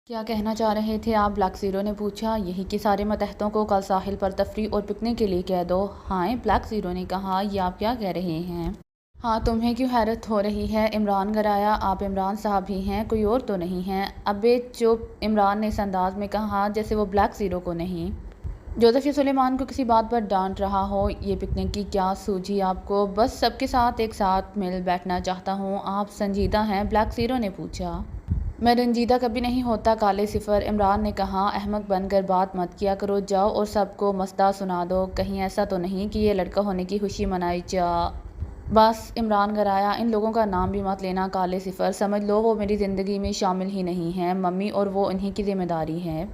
کیا کہنا چاہ رہے تھے آپ؟ بلیک زیرو نے پوچھا۔ یہی کہ سارے متحدوں کو کل ساحل پر تفریح اور پکنک کے لیے کہہ دو۔ ہائے، بلیک زیرو نے کہا، یہ آپ کیا کہہ رہے ہیں؟ ہاں، تمہیں کیوں حیرت ہو رہی ہے؟ عمران گرایا، آپ عمران صاحب ہی ہیں، کوئی اور تو نہیں ہیں؟ ابے چپ! عمران نے اس انداز میں کہا جیسے وہ بلیک زیرو کو نہیں، جوزف یا سلیمان کو کسی بات پر ڈانٹ رہا ہو۔ یہ پکنک کی کیا سوجھی آپ کو؟ بس سب کے ساتھ ایک ساتھ مل بیٹھنا چاہتا ہوں۔ آپ سنجیدہ ہیں؟ بلیک زیرو نے پوچھا۔ میں رنجیدہ کبھی نہیں ہوتا کالے صفر، عمران نے کہا۔ احمق بن کر بات مت کیا کرو، جاؤ اور سب کو مصداق سنا دو۔ کہیں ایسا تو نہیں کہ یہ لڑکا ہونے کی خوشی منائی بس عمران گرایا، ان لوگوں کا نام بھی مت لینا کالے صفر، سمجھ لو وہ میری زندگی میں شامل ہی نہیں ہیں۔ ممی اور وہ انہی کی ذمہ داری ہے،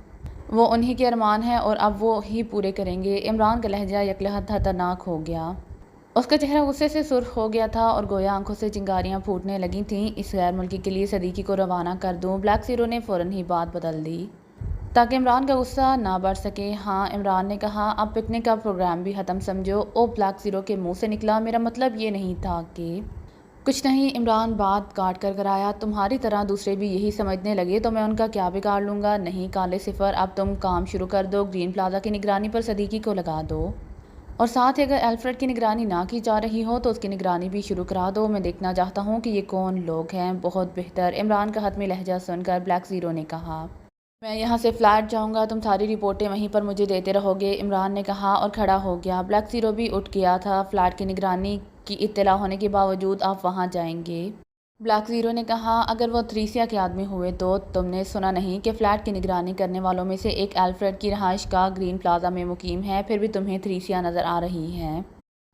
وہ انہی کے ارمان ہیں اور اب وہ ہی پورے کریں گے۔ عمران کا لہجہ یکلحظہ خطرناک ہو گیا۔ اس کا چہرہ غصے سے سرخ ہو گیا تھا اور گویا آنکھوں سے چنگاریاں پھوٹنے لگی تھیں۔ اس غیر ملکی کے لیے صدیقی کو روانہ کر دوں؟ بلیک زیرو نے فوراً ہی بات بدل دی تاکہ عمران کا غصہ نہ بڑھ سکے۔ ہاں، عمران نے کہا، اب پکنک کا پروگرام بھی ختم سمجھو۔ او! بلیک زیرو کے منہ سے نکلا، میرا مطلب یہ نہیں تھا کہ… کچھ نہیں، عمران بات کاٹ کر کرایا، تمہاری طرح دوسرے بھی یہی سمجھنے لگے تو میں ان کا کیا بگاڑ لوں گا؟ نہیں کالے صفر، اب تم کام شروع کر دو، گرین پلازا کی نگرانی پر صدیقی کو لگا دو، اور ساتھ ہی اگر الفریڈ کی نگرانی نہ کی جا رہی ہو تو اس کی نگرانی بھی شروع کرا دو۔ میں دیکھنا چاہتا ہوں کہ یہ کون لوگ ہیں۔ بہت بہتر، عمران کا حتمی لہجہ سن کر بلیک زیرو نے کہا۔ میں یہاں سے فلیٹ جاؤں گا، تم ساری رپورٹیں وہیں پر مجھے دیتے رہو گے، عمران نے کہا اور کھڑا ہو گیا۔ بلیک زیرو بھی اٹھ گیا تھا۔ فلیٹ کی نگرانی کی اطلاع ہونے کے باوجود آپ وہاں جائیں گے؟ بلیک زیرو نے کہا، اگر وہ تھریسیا کے آدمی ہوئے تو؟ تم نے سنا نہیں کہ فلیٹ کی نگرانی کرنے والوں میں سے ایک الفریڈ کی رہائش گاہ گرین پلازا میں مقیم ہے؟ پھر بھی تمہیں تھریسیا نظر آ رہی ہے؟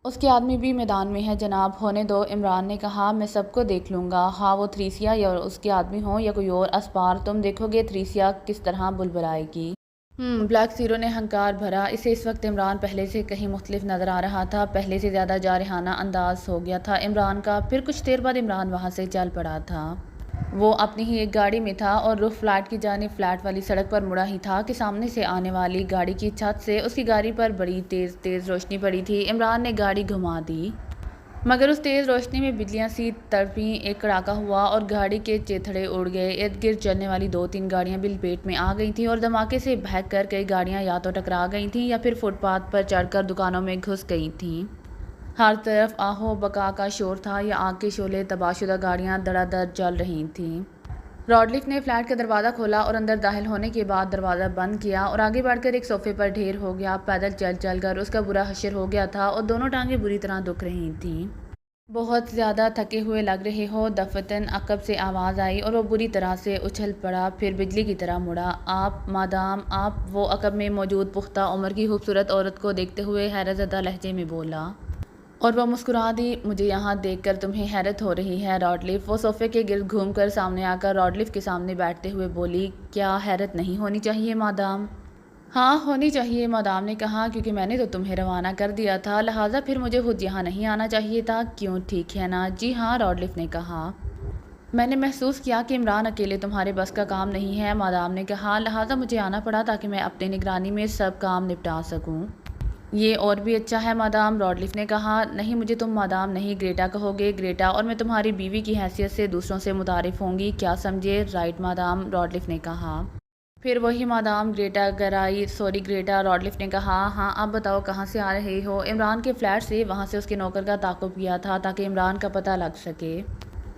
اس کے آدمی بھی میدان میں ہے جناب۔ ہونے دو، عمران نے کہا، میں سب کو دیکھ لوں گا، ہاں وہ تھریسیا یا اس کے آدمی ہوں یا کوئی اور اسپار، تم دیکھو گے تھریسیا کس طرح بلبلائے گی۔ بلیک زیرو نے ہنکار بھرا۔ اسے اس وقت عمران پہلے سے کہیں مختلف نظر آ رہا تھا، پہلے سے زیادہ جارحانہ انداز ہو گیا تھا عمران کا۔ پھر کچھ دیر بعد عمران وہاں سے چل پڑا تھا۔ وہ اپنی ہی ایک گاڑی میں تھا اور رخ فلیٹ کی جانب فلیٹ والی سڑک پر مڑا ہی تھا کہ سامنے سے آنے والی گاڑی کی چھت سے اس کی گاڑی پر بڑی تیز تیز روشنی پڑی تھی۔ عمران نے گاڑی گھما دی، مگر اس تیز روشنی میں بجلیاں سی تڑپیں، ایک کڑاکا ہوا اور گاڑی کے چیتھڑے اڑ گئے۔ ارد گرد چلنے والی دو تین گاڑیاں بھی لپیٹ میں آ گئی تھیں اور دھماکے سے بہک کر کئی گاڑیاں یا تو ٹکرا گئی تھیں یا پھر فٹ پاتھ پر چڑھ کر دکانوں میں گھس گئی تھیں۔ ہر طرف آہو بکا کا شور تھا یا آگ کے شعلے، تباہ شدہ گاڑیاں دڑا دڑ جل رہی تھیں۔ راڈلف نے فلیٹ کا دروازہ کھولا اور اندر داخل ہونے کے بعد دروازہ بند کیا اور آگے بڑھ کر ایک صوفے پر ڈھیر ہو گیا۔ پیدل چل چل کر اس کا برا حشر ہو گیا تھا اور دونوں ٹانگیں بری طرح دکھ رہی تھیں۔ بہت زیادہ تھکے ہوئے لگ رہے ہو، دفتن عقب سے آواز آئی اور وہ بری طرح سے اچھل پڑا، پھر بجلی کی طرح مڑا۔ آپ مادام، آپ! وہ عقب میں موجود پختہ عمر کی خوبصورت عورت کو دیکھتے ہوئے حیرت زدہ لہجے میں بولا، اور وہ مسکرا دی۔ مجھے یہاں دیکھ کر تمہیں حیرت ہو رہی ہے راڈلف؟ وہ صوفے کے گرد گھوم کر سامنے آ کر راڈلف کے سامنے بیٹھتے ہوئے بولی۔ کیا حیرت نہیں ہونی چاہیے مادام؟ ہاں ہونی چاہیے، مادام نے کہا، کیونکہ میں نے تو تمہیں روانہ کر دیا تھا، لہٰذا پھر مجھے خود یہاں نہیں آنا چاہیے تھا، کیوں ٹھیک ہے نا؟ جی ہاں، راڈلف نے کہا۔ میں نے محسوس کیا کہ عمران اکیلے تمہارے بس کا کام نہیں ہے، مادام نے کہا، لہٰذا مجھے آنا پڑا تاکہ میں اپنی نگرانی میں سب کام نپٹا سکوں۔ یہ اور بھی اچھا ہے مادام، راڈلف نے کہا۔ نہیں، مجھے تم مادام نہیں گریٹا کہو گے، گریٹا، اور میں تمہاری بیوی کی حیثیت سے دوسروں سے متعارف ہوں گی، کیا سمجھے؟ رائٹ مادام، راڈلف نے کہا۔ پھر وہی مادام، گریٹا گرائی، سوری گریٹا، راڈلف نے کہا۔ ہاں، اب بتاؤ کہاں سے آ رہے ہو؟ عمران کے فلیٹ سے، وہاں سے اس کے نوکر کا تعاقب کیا تھا تاکہ عمران کا پتہ لگ سکے،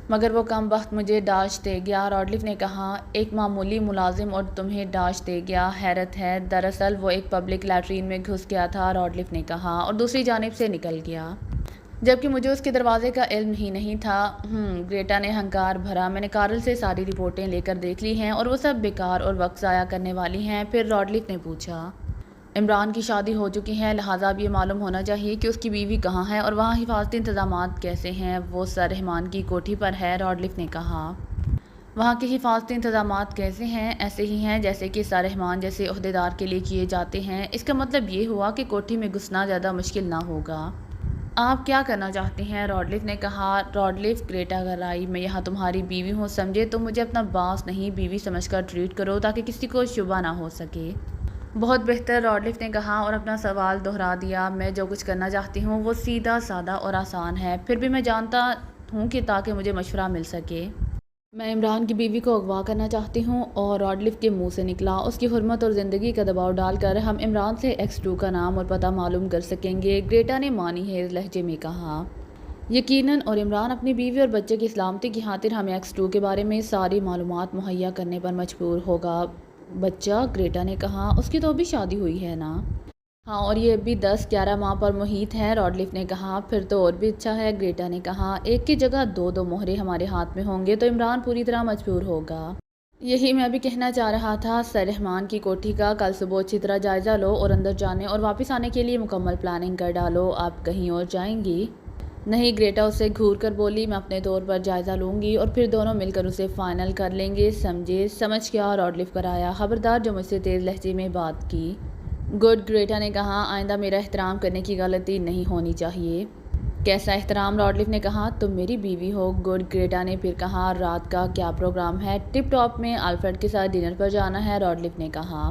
مگر وہ کم بخت مجھے ڈانٹ دے گیا، راڈلف نے کہا۔ ایک معمولی ملازم اور تمہیں ڈانٹ دے گیا؟ حیرت ہے، دراصل وہ ایک پبلک لیٹرین میں گھس گیا تھا، راڈلف نے کہا، اور دوسری جانب سے نکل گیا، جبکہ مجھے اس کے دروازے کا علم ہی نہیں تھا۔ گریٹا نے ہنکار بھرا، میں نے کارل سے ساری رپورٹیں لے کر دیکھ لی ہیں اور وہ سب بیکار اور وقت ضائع کرنے والی ہیں۔ پھر راڈلف نے پوچھا، عمران کی شادی ہو چکی ہے، لہٰذا اب یہ معلوم ہونا چاہیے کہ اس کی بیوی کہاں ہے اور وہاں حفاظتی انتظامات کیسے ہیں؟ وہ سر رحمان کی کوٹھی پر ہے، راڈلف نے کہا۔ وہاں کے حفاظتی انتظامات کیسے ہیں؟ ایسے ہی ہیں جیسے کہ سر رحمان جیسے عہدیدار کے لیے کیے جاتے ہیں۔ اس کا مطلب یہ ہوا کہ کوٹھی میں گھسنا زیادہ مشکل نہ ہوگا۔ آپ کیا کرنا چاہتے ہیں؟ راڈلف نے کہا۔ راڈلف، گریٹا گرائی، میں یہاں تمہاری بیوی ہوں، سمجھے؟ تم مجھے اپنا باس نہیں بیوی سمجھ کر ٹریٹ کرو تاکہ کسی کو شبہ نہ ہو سکے۔ بہت بہتر، راڈلف نے کہا اور اپنا سوال دہرا دیا۔ میں جو کچھ کرنا چاہتی ہوں وہ سیدھا سادہ اور آسان ہے، پھر بھی میں جانتا ہوں کہ تاکہ مجھے مشورہ مل سکے میں عمران کی بیوی کو اغوا کرنا چاہتی ہوں، اور راڈلف کے منہ سے نکلا، اس کی حرمت اور زندگی کا دباؤ ڈال کر ہم عمران سے X2 کا نام اور پتہ معلوم کر سکیں گے، گریٹا نے مانی ہیز لہجے میں کہا۔ یقیناً، اور عمران اپنی بیوی اور بچے کی سلامتی کی خاطر ہمیں X2 کے بارے میں ساری معلومات مہیا کرنے پر مجبور ہوگا۔ بچہ، گریٹا نے کہا، اس کی تو ابھی شادی ہوئی ہے نا؟ ہاں، اور یہ ابھی 10-11 ماہ پر محیط ہے، راڈلف نے کہا۔ پھر تو اور بھی اچھا ہے، گریٹا نے کہا۔ ایک کی جگہ دو مہرے ہمارے ہاتھ میں ہوں گے تو عمران پوری طرح مجبور ہوگا۔ یہی میں بھی کہنا چاہ رہا تھا۔ سر رحمان کی کوٹھی کا کل صبح اچھی طرح جائزہ لو اور اندر جانے اور واپس آنے کے لیے مکمل پلاننگ کر ڈالو۔ آپ کہیں اور جائیں گی؟ نہیں، گریٹا اسے گھور کر بولی، میں اپنے طور پر جائزہ لوں گی اور پھر دونوں مل کر اسے فائنل کر لیں گے، سمجھے؟ سمجھ گیا، راڈلف کرایا۔ خبردار جو مجھ سے تیز لہجے میں بات کی۔ گڈ، گریٹا نے کہا، آئندہ میرا احترام کرنے کی غلطی نہیں ہونی چاہیے۔ کیسا احترام؟ راڈلف نے کہا، تم میری بیوی ہو۔ گڈ، گریٹا نے پھر کہا۔ رات کا کیا پروگرام ہے؟ ٹپ ٹاپ میں الفریڈ کے ساتھ ڈنر پر جانا ہے، راڈلف نے کہا۔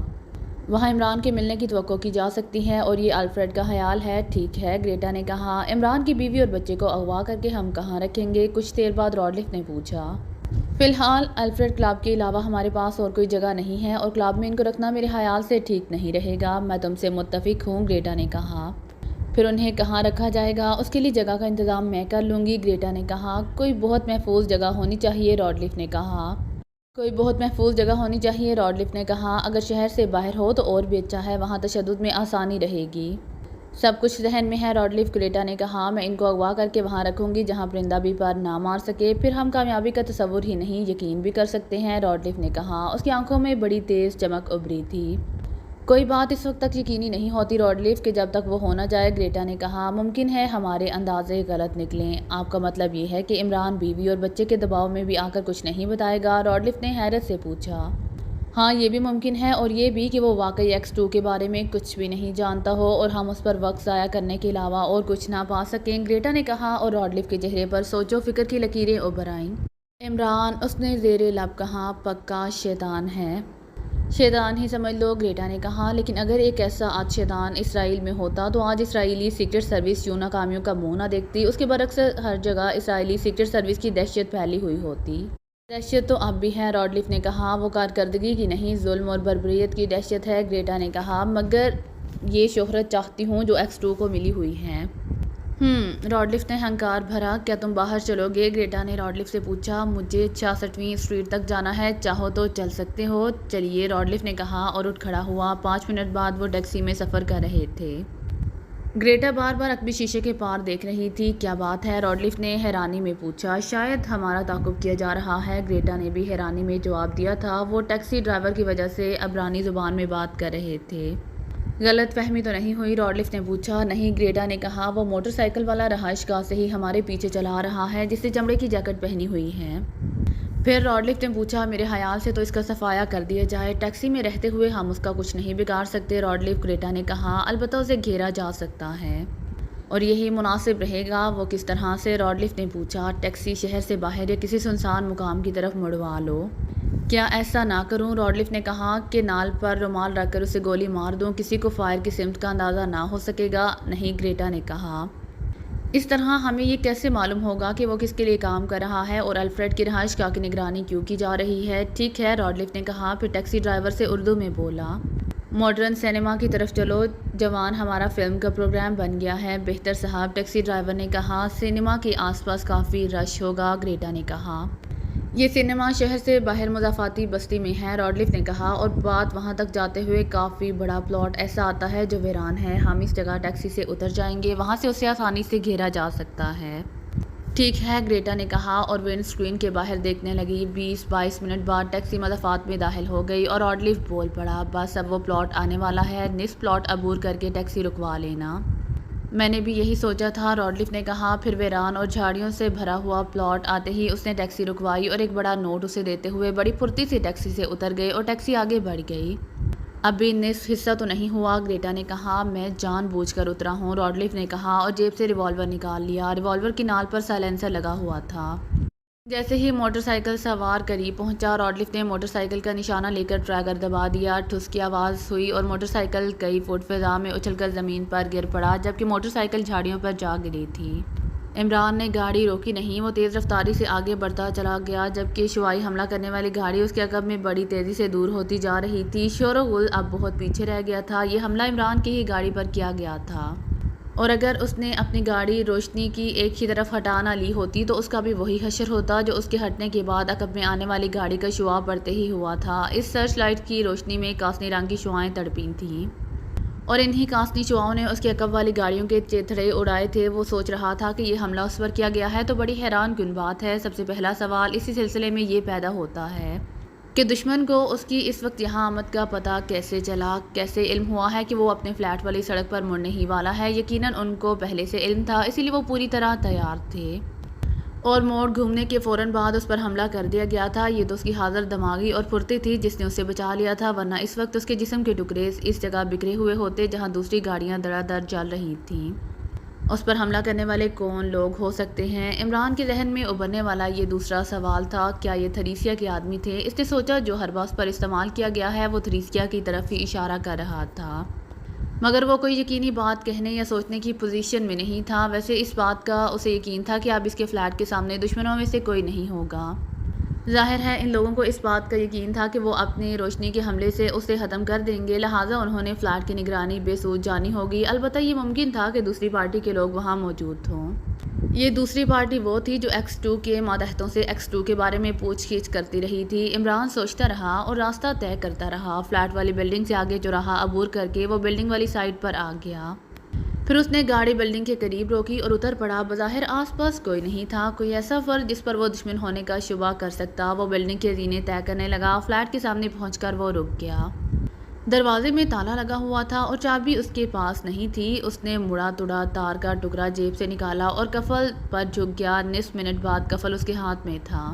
وہاں عمران کے ملنے کی توقع کی جا سکتی ہے اور یہ الفریڈ کا خیال ہے، ٹھیک ہے، گریٹا نے کہا۔ عمران کی بیوی اور بچے کو اغوا کر کے ہم کہاں رکھیں گے؟ کچھ دیر بعد راڈلف نے پوچھا۔ فی الحال الفریڈ کلب کے علاوہ ہمارے پاس اور کوئی جگہ نہیں ہے اور کلب میں ان کو رکھنا میرے خیال سے ٹھیک نہیں رہے گا۔ میں تم سے متفق ہوں، گریٹا نے کہا۔ پھر انہیں کہاں رکھا جائے گا؟ اس کے لیے جگہ کا انتظام میں کر لوں گی، گریٹا نے کہا۔ کوئی بہت محفوظ جگہ ہونی چاہیے، راڈلف نے کہا۔ کوئی بہت محفوظ جگہ ہونی چاہیے، راڈلف نے کہا۔ اگر شہر سے باہر ہو تو اور بھی اچھا ہے، وہاں تشدد میں آسانی رہے گی۔ سب کچھ ذہن میں ہے، راڈلف، گریٹا نے کہا۔ میں ان کو اغوا کر کے وہاں رکھوں گی جہاں پرندہ بھی پر نہ مار سکے، پھر ہم کامیابی کا تصور ہی نہیں یقین بھی کر سکتے ہیں، راڈلف نے کہا۔ اس کی آنکھوں میں بڑی تیز چمک ابھری تھی۔ کوئی بات اس وقت تک یقینی نہیں ہوتی، راڈلف، کہ جب تک وہ ہو نہ جائے، گریٹا نے کہا۔ ممکن ہے ہمارے اندازے غلط نکلیں۔ آپ کا مطلب یہ ہے کہ عمران بیوی اور بچے کے دباؤ میں بھی آ کر کچھ نہیں بتائے گا؟ راڈلف نے حیرت سے پوچھا۔ ہاں، یہ بھی ممکن ہے، اور یہ بھی کہ وہ واقعی X2 کے بارے میں کچھ بھی نہیں جانتا ہو اور ہم اس پر وقت ضائع کرنے کے علاوہ اور کچھ نہ پا سکیں، گریٹا نے کہا، اور راڈلف کے چہرے پر سوچ و فکر کی لکیریں ابھر آئیں۔ عمران، اس نے زیر لب کہا، پکا شیطان ہے۔ شیطان ہی سمجھ لو، گریٹا نے کہا۔ لیکن اگر ایک ایسا آج شیطان اسرائیل میں ہوتا تو آج اسرائیلی سیکرٹ سروس یوں ناکامیوں کا منہ نہ دیکھتی۔ اس کے برعکس ہر جگہ اسرائیلی سیکرٹ سروس کی دہشت پھیلی ہوئی ہوتی۔ دہشت تو اب بھی ہے، راڈلف نے کہا۔ وہ کارکردگی کی نہیں، ظلم اور بربریت کی دہشت ہے، گریٹا نے کہا۔ مگر یہ شہرت چاہتی ہوں جو X2 کو ملی ہوئی ہے۔ راڈلف نے ہنکار بھرا۔ کیا تم باہر چلو گے؟ گریٹا نے راڈلف سے پوچھا۔ مجھے 66ویں اسٹریٹ تک جانا ہے، چاہو تو چل سکتے ہو۔ چلیے، راڈلف نے کہا اور اٹھ کھڑا ہوا۔ 5 منٹ بعد وہ ٹیکسی میں سفر کر رہے تھے۔ گریٹا بار بار عقبی شیشے کے پار دیکھ رہی تھی۔ کیا بات ہے؟ راڈلف نے حیرانی میں پوچھا۔ شاید ہمارا تعاقب کیا جا رہا ہے، گریٹا نے بھی حیرانی میں جواب دیا تھا۔ وہ ٹیکسی ڈرائیور کی وجہ سے عبرانی زبان میں بات کر رہے تھے۔ غلط فہمی تو نہیں ہوئی؟ راڈلف نے پوچھا۔ نہیں، گریٹا نے کہا۔ وہ موٹر سائیکل والا رہائش گاہ سے ہی ہمارے پیچھے چلا رہا ہے، جس نے چمڑے کی جیکٹ پہنی ہوئی ہے۔ پھر راڈلف نے پوچھا۔ میرے خیال سے تو اس کا صفایا کر دیا جائے، ٹیکسی میں رہتے ہوئے ہم اس کا کچھ نہیں بگاڑ سکتے، راڈلف، گریٹا نے کہا۔ البتہ اسے گھیرا جا سکتا ہے، اور یہی مناسب رہے گا۔ وہ کس طرح سے؟ راڈلف نے پوچھا۔ ٹیکسی شہر سے باہر یا کسی سنسان مقام کی طرف مڑوا لو۔ کیا ایسا نہ کروں؟ راڈلف نے کہا۔ کہ نال پر رومال رکھ کر اسے گولی مار دوں، کسی کو فائر کی سمت کا اندازہ نہ ہو سکے گا؟ نہیں، گریٹا نے کہا۔ اس طرح ہمیں یہ کیسے معلوم ہوگا کہ وہ کس کے لیے کام کر رہا ہے اور الفریڈ کی رہائش گاہ کی نگرانی کیوں کی جا رہی ہے؟ ٹھیک ہے، راڈلف نے کہا۔ پھر ٹیکسی ڈرائیور سے اردو میں بولا۔ ماڈرن سینما کی طرف چلو جوان، ہمارا فلم کا پروگرام بن گیا ہے۔ بہتر صاحب، ٹیکسی ڈرائیور نے کہا۔ سینما کے آس پاس کافی رش ہوگا، گریٹا نے کہا۔ یہ سینما شہر سے باہر مضافاتی بستی میں ہے، راڈلف نے کہا، اور بات وہاں تک جاتے ہوئے کافی بڑا پلاٹ ایسا آتا ہے جو ویران ہے۔ ہم اس جگہ ٹیکسی سے اتر جائیں گے، وہاں سے اسے آسانی سے گھیرا جا سکتا ہے۔ ٹھیک ہے، گریٹا نے کہا، اور ونڈ اسکرین کے باہر دیکھنے لگی۔ 20-22 منٹ بعد ٹیکسی مضافات میں داخل ہو گئی اور راڈلف بول پڑا۔ بس اب وہ پلاٹ آنے والا ہے، نصف پلاٹ عبور کر کے ٹیکسی رکوا لینا۔ میں نے بھی یہی سوچا تھا، راڈلف نے کہا۔ پھر ویران اور جھاڑیوں سے بھرا ہوا پلاٹ آتے ہی اس نے ٹیکسی رکوائی اور ایک بڑا نوٹ اسے دیتے ہوئے بڑی پھرتی سے ٹیکسی سے اتر گئے اور ٹیکسی آگے بڑھ گئی۔ ابھی نصف حصہ تو نہیں ہوا، گریٹا نے کہا۔ میں جان بوجھ کر اترا ہوں، راڈلف نے کہا، اور جیب سے ریوالور نکال لیا۔ ریوالور کی نال پر سائلنسر لگا ہوا تھا۔ جیسے ہی موٹر سائیکل سوار قریب پہنچا، راڈلف نے موٹر سائیکل کا نشانہ لے کر ٹریگر دبا دیا۔ ٹھس کی آواز ہوئی اور موٹر سائیکل کئی فٹ فضا میں اچھل کر زمین پر گر پڑا، جبکہ موٹر سائیکل جھاڑیوں پر جا گری تھی۔ عمران نے گاڑی روکی نہیں، وہ تیز رفتاری سے آگے بڑھتا چلا گیا جبکہ شعاعی حملہ کرنے والی گاڑی اس کے عقب میں بڑی تیزی سے دور ہوتی جا رہی تھی۔ شور و غل اب بہت پیچھے رہ گیا تھا۔ یہ حملہ عمران کی ہی گاڑی پر کیا گیا تھا، اور اگر اس نے اپنی گاڑی روشنی کی ایک ہی طرف ہٹا نہ لی ہوتی تو اس کا بھی وہی حشر ہوتا جو اس کے ہٹنے کے بعد عقب میں آنے والی گاڑی کا شعاع بڑھتے ہی ہوا تھا۔ اس سرچ لائٹ کی روشنی میں کاسنی رنگ کی شعاعیں تڑپی تھیں، اور انہی کاسنی شعاعوں نے اس کے عقب والی گاڑیوں کے چیتھڑے اڑائے تھے۔ وہ سوچ رہا تھا کہ یہ حملہ اس پر کیا گیا ہے تو بڑی حیران کن بات ہے۔ سب سے پہلا سوال اسی سلسلے میں یہ پیدا ہوتا ہے کہ دشمن کو اس کی اس وقت یہاں آمد کا پتہ کیسے چلا، کیسے علم ہوا ہے کہ وہ اپنے فلیٹ والی سڑک پر مڑنے ہی والا ہے۔ یقیناً ان کو پہلے سے علم تھا، اسی لیے وہ پوری طرح تیار تھے، اور موڑ گھومنے کے فوراً بعد اس پر حملہ کر دیا گیا تھا۔ یہ تو اس کی حاضر دماغی اور پھرتی تھی جس نے اسے بچا لیا تھا، ورنہ اس وقت اس کے جسم کے ٹکڑے اس جگہ بکھرے ہوئے ہوتے جہاں دوسری گاڑیاں دڑا دڑ چل رہی تھیں۔ اس پر حملہ کرنے والے کون لوگ ہو سکتے ہیں؟ عمران کے ذہن میں ابھرنے والا یہ دوسرا سوال تھا۔ کیا یہ تھریسیا کے آدمی تھے؟ اس نے سوچا جو حربہ اس پر استعمال کیا گیا ہے وہ تھریسیا کی طرف ہی اشارہ کر رہا تھا، مگر وہ کوئی یقینی بات کہنے یا سوچنے کی پوزیشن میں نہیں تھا۔ ویسے اس بات کا اسے یقین تھا کہ اب اس کے فلیٹ کے سامنے دشمنوں میں سے کوئی نہیں ہوگا۔ ظاہر ہے ان لوگوں کو اس بات کا یقین تھا کہ وہ اپنی روشنی کے حملے سے اسے ختم کر دیں گے، لہٰذا انہوں نے فلیٹ کی نگرانی بے سود جانی ہوگی۔ البتہ یہ ممکن تھا کہ دوسری پارٹی کے لوگ وہاں موجود ہوں۔ یہ دوسری پارٹی وہ تھی جو X2 کے ماتحتوں سے X2 کے بارے میں پوچھ گچھ کرتی رہی تھی۔ عمران سوچتا رہا اور راستہ طے کرتا رہا۔ فلیٹ والی بلڈنگ سے آگے چوراہا عبور کر کے وہ بلڈنگ والی سائڈ پر آ گیا۔ پھر اس نے گاڑی بلڈنگ کے قریب روکی اور اتر پڑا۔ بظاہر آس پاس کوئی نہیں تھا، کوئی ایسا فرد جس پر وہ دشمن ہونے کا شبہ کر سکتا۔ وہ بلڈنگ کے زینے طے کرنے لگا۔ فلیٹ کے سامنے پہنچ کر وہ رک گیا۔ دروازے میں تالا لگا ہوا تھا اور چابی اس کے پاس نہیں تھی۔ اس نے مڑا توڑا تار کا ٹکڑا جیب سے نکالا اور قفل پر جھک گیا۔ نصف منٹ بعد قفل اس کے ہاتھ میں تھا۔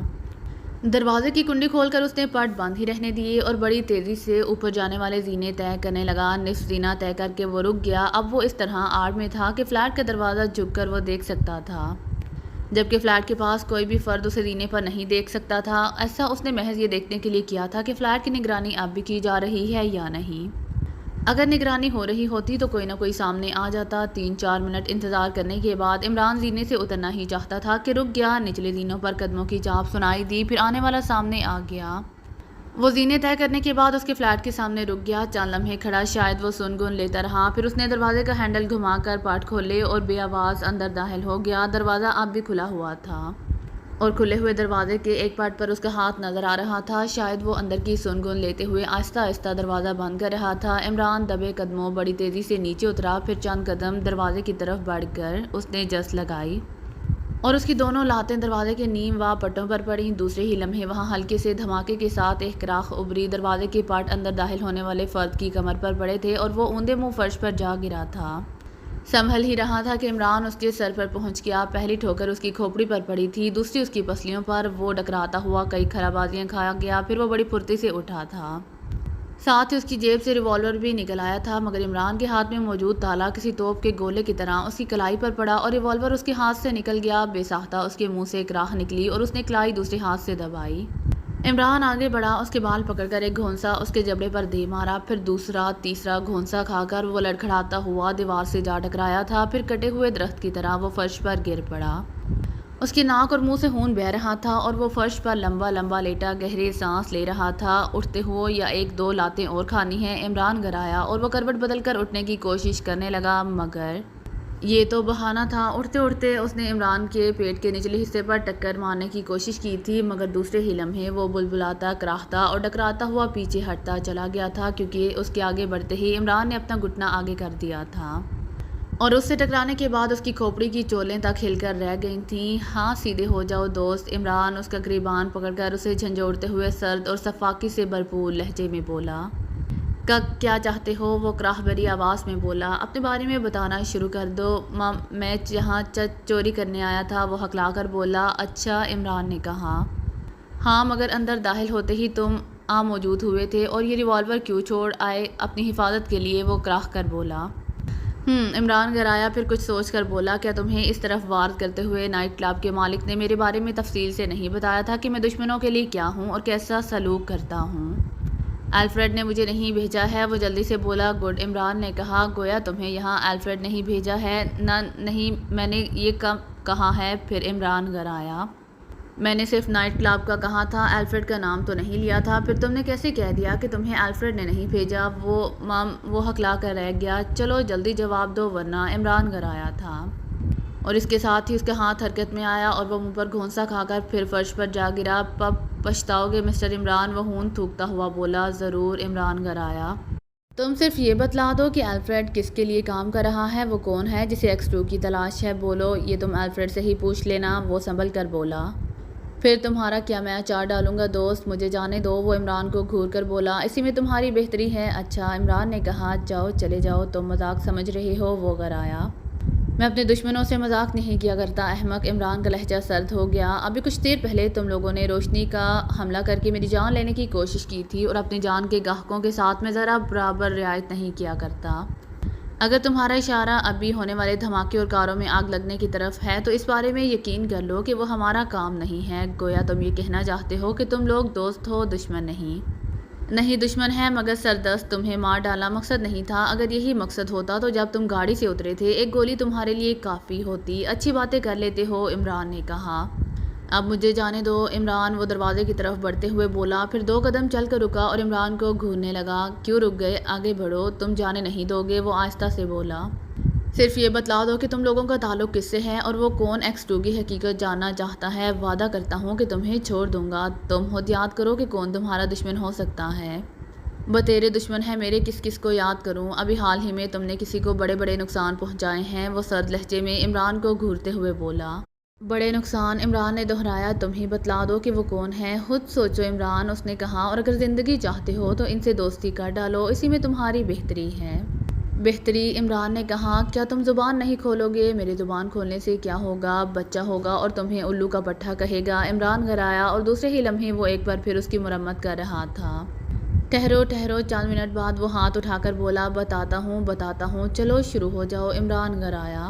دروازے کی کنڈی کھول کر اس نے پٹ بند ہی رہنے دیے اور بڑی تیزی سے اوپر جانے والے زینے طے کرنے لگا۔ نصف زینہ طے کر کے وہ رک گیا۔ اب وہ اس طرح آڑ میں تھا کہ فلیٹ کا دروازہ جھک کر وہ دیکھ سکتا تھا، جبکہ فلیٹ کے پاس کوئی بھی فرد اسے زینے پر نہیں دیکھ سکتا تھا۔ ایسا اس نے محض یہ دیکھنے کے لیے کیا تھا کہ فلیٹ کی نگرانی اب بھی کی جا رہی ہے یا نہیں۔ اگر نگرانی ہو رہی ہوتی تو کوئی نہ کوئی سامنے آ جاتا۔ 3-4 منٹ انتظار کرنے کے بعد عمران زینے سے اترنا ہی چاہتا تھا کہ رک گیا۔ نچلے زینوں پر قدموں کی چاپ سنائی دی، پھر آنے والا سامنے آ گیا۔ وہ زینے طے کرنے کے بعد اس کے فلیٹ کے سامنے رک گیا۔ چند لمحے کھڑا شاید وہ سن گن لیتا رہا، پھر اس نے دروازے کا ہینڈل گھما کر پٹ کھولے اور بے آواز اندر داخل ہو گیا۔ دروازہ اب بھی کھلا ہوا تھا اور کھلے ہوئے دروازے کے ایک پٹ پر اس کا ہاتھ نظر آ رہا تھا۔ شاید وہ اندر کی سن گن لیتے ہوئے آہستہ آہستہ دروازہ بند کر رہا تھا۔ عمران دبے قدموں بڑی تیزی سے نیچے اترا، پھر چند قدم دروازے کی طرف بڑھ کر اس نے جست لگائی اور اس کی دونوں لاتیں دروازے کے نیم وا پٹوں پر پڑیں۔ دوسرے ہی لمحے وہاں ہلکے سے دھماکے کے ساتھ ایک کراخ ابھری۔ دروازے کے پٹ اندر داخل ہونے والے فرد کی کمر پر پڑے تھے اور وہ اوندے منہ فرش پر جا گرا تھا۔ سنبھل ہی رہا تھا کہ عمران اس کے سر پر پہنچ گیا۔ پہلی ٹھوکر اس کی کھوپڑی پر پڑی تھی، دوسری اس کی پسلیوں پر۔ وہ ڈکراتا ہوا کئی خرابازیاں کھا گیا، پھر وہ بڑی پھرتی سے اٹھا تھا۔ ساتھ ہی اس کی جیب سے ریوالور بھی نکل آیا تھا، مگر عمران کے ہاتھ میں موجود تالا کسی توپ کے گولے کی طرح اس کی کلائی پر پڑا اور ریوالور اس کے ہاتھ سے نکل گیا۔ بے ساختہ اس کے منہ سے ایک راہ نکلی اور اس نے کلائی دوسرے ہاتھ سے دبائی۔ عمران آگے بڑھا، اس کے بال پکڑ کر ایک گھونسا اس کے جبڑے پر دے مارا، پھر دوسرا تیسرا گھونسا کھا کر وہ لڑکھڑاتا ہوا دیوار سے جا ٹکرایا تھا، پھر کٹے ہوئے درخت کی طرح وہ فرش پر گر پڑا۔ اس کے ناک اور منہ سے خون بہہ رہا تھا اور وہ فرش پر لمبا لمبا لیٹا گہرے سانس لے رہا تھا۔ اٹھتے ہو یا 1-2 لاتیں اور کھانی ہیں، عمران گھرایا اور وہ کروٹ بدل کر اٹھنے کی کوشش کرنے لگا، مگر یہ تو بہانہ تھا۔ اٹھتے اٹھتے اس نے عمران کے پیٹ کے نچلے حصے پر ٹکر مارنے کی کوشش کی تھی، مگر دوسرے ہی لمحے وہ بلبلاتا، کراہتا اور ڈکراتا ہوا پیچھے ہٹتا چلا گیا تھا، کیونکہ اس کے آگے بڑھتے ہی عمران نے اپنا گھٹنا آگے کر دیا تھا اور اس سے ٹکرانے کے بعد اس کی کھوپڑی کی چولیں تک ہل کر رہ گئی تھیں۔ ہاں سیدھے ہو جاؤ دوست، عمران اس کا گریبان پکڑ کر اسے جھنجھوڑتے ہوئے سرد اور سفاکی سے بھرپور لہجے میں بولا۔ کیا چاہتے ہو؟ وہ کراہ بھری آواز میں بولا۔ اپنے بارے میں بتانا شروع کر دو۔ میں یہاں چوری کرنے آیا تھا، وہ ہکلا کر بولا۔ اچھا، عمران نے کہا۔ ہاں، مگر اندر داخل ہوتے ہی تم موجود ہوئے تھے، اور یہ ریوالور کیوں چھوڑ آئے؟ اپنی حفاظت کے لیے، وہ کراہ کر بولا۔ عمران گھرایا، پھر کچھ سوچ کر بولا۔ کیا تمہیں اس طرف وارد کرتے ہوئے نائٹ کلب کے مالک نے میرے بارے میں تفصیل سے نہیں بتایا تھا کہ میں دشمنوں کے لیے کیا ہوں اور کیسا سلوک کرتا ہوں؟ الفریڈ نے مجھے نہیں بھیجا ہے، وہ جلدی سے بولا۔ گڈ، عمران نے کہا۔ گویا تمہیں یہاں الفریڈ نہیں بھیجا ہے؟ نہیں، میں نے یہ کہا ہے؟ پھر عمران گھر آیا۔ میں نے صرف نائٹ کلب کا کہا تھا، الفریڈ کا نام تو نہیں لیا تھا۔ پھر تم نے کیسے کہہ دیا کہ تمہیں الفریڈ نے نہیں بھیجا؟ وہ ہکلا کر رہ گیا۔ چلو جلدی جواب دو ورنہ عمران گھر آیا تھا۔ اور اس کے ساتھ ہی اس کا ہاتھ حرکت میں آیا اور وہ منہ پر گھونسا کھا کر پھر فرش پر جا گرا۔ پچھتاؤ گے مسٹر عمران، وہ ہون تھوکتا ہوا بولا۔ ضرور، عمران گھر آیا۔ تم صرف یہ بتلا دو کہ الفریڈ کس کے لیے کام کر رہا ہے، وہ کون ہے جسے ایکس 2 کی تلاش ہے؟ بولو، یہ تم الفریڈ سے ہی پوچھ لینا، وہ سنبھل کر بولا۔ پھر تمہارا کیا میں اچار ڈالوں گا دوست، مجھے جانے دو، وہ عمران کو گھور کر بولا۔ اسی میں تمہاری بہتری ہے۔ اچھا، عمران نے کہا، جاؤ چلے جاؤ، تم مذاق سمجھ رہے ہو، وہ گھر آیا۔ میں اپنے دشمنوں سے مذاق نہیں کیا کرتا احمق، عمران کا لہجہ سرد ہو گیا۔ ابھی کچھ دیر پہلے تم لوگوں نے روشنی کا حملہ کر کے میری جان لینے کی کوشش کی تھی اور اپنی جان کے گاہکوں کے ساتھ میں ذرا برابر رعایت نہیں کیا کرتا۔ اگر تمہارا اشارہ اب بھی ہونے والے دھماکے اور کاروں میں آگ لگنے کی طرف ہے تو اس بارے میں یقین کر لو کہ وہ ہمارا کام نہیں ہے۔ گویا تم یہ کہنا چاہتے ہو کہ تم لوگ دوست ہو، دشمن نہیں۔ نہیں دشمن ہے، مگر سردست تمہیں مار ڈالا مقصد نہیں تھا۔ اگر یہی مقصد ہوتا تو جب تم گاڑی سے اترے تھے ایک گولی تمہارے لیے کافی ہوتی۔ اچھی باتیں کر لیتے ہو، عمران نے کہا۔ اب مجھے جانے دو عمران، وہ دروازے کی طرف بڑھتے ہوئے بولا۔ پھر 2 قدم چل کر رکا اور عمران کو گھورنے لگا۔ کیوں رک گئے؟ آگے بڑھو، تم جانے نہیں دو گے، وہ آہستہ سے بولا۔ صرف یہ بتلا دو کہ تم لوگوں کا تعلق کس سے ہے اور وہ کون ایکس 2 کی حقیقت جاننا چاہتا ہے۔ وعدہ کرتا ہوں کہ تمہیں چھوڑ دوں گا۔ تم خود یاد کرو کہ کون تمہارا دشمن ہو سکتا ہے۔ بتیرے دشمن ہیں میرے، کس کو یاد کروں؟ ابھی حال ہی میں تم نے کسی کو بڑے بڑے نقصان پہنچائے ہیں، وہ سرد لہجے میں عمران کو گھورتے ہوئے بولا۔ بڑے نقصان؟ عمران نے دہرایا۔ تم ہی بتلا دو کہ وہ کون ہے۔ خود سوچو عمران، اس نے کہا، اور اگر زندگی چاہتے ہو تو ان سے دوستی کر ڈالو، اسی میں تمہاری بہتری ہے۔ بہتری؟ عمران نے کہا۔ کیا تم زبان نہیں کھولو گے؟ میری زبان کھولنے سے کیا ہوگا؟ بچہ ہوگا اور تمہیں الو کا پٹھا کہے گا۔ عمران گھر آیا اور دوسرے ہی لمحے وہ ایک بار پھر اس کی مرمت کر رہا تھا۔ ٹھہرو، چند منٹ بعد وہ ہاتھ اٹھا کر بولا، بتاتا ہوں، چلو شروع ہو جاؤ۔ عمران گھر آیا۔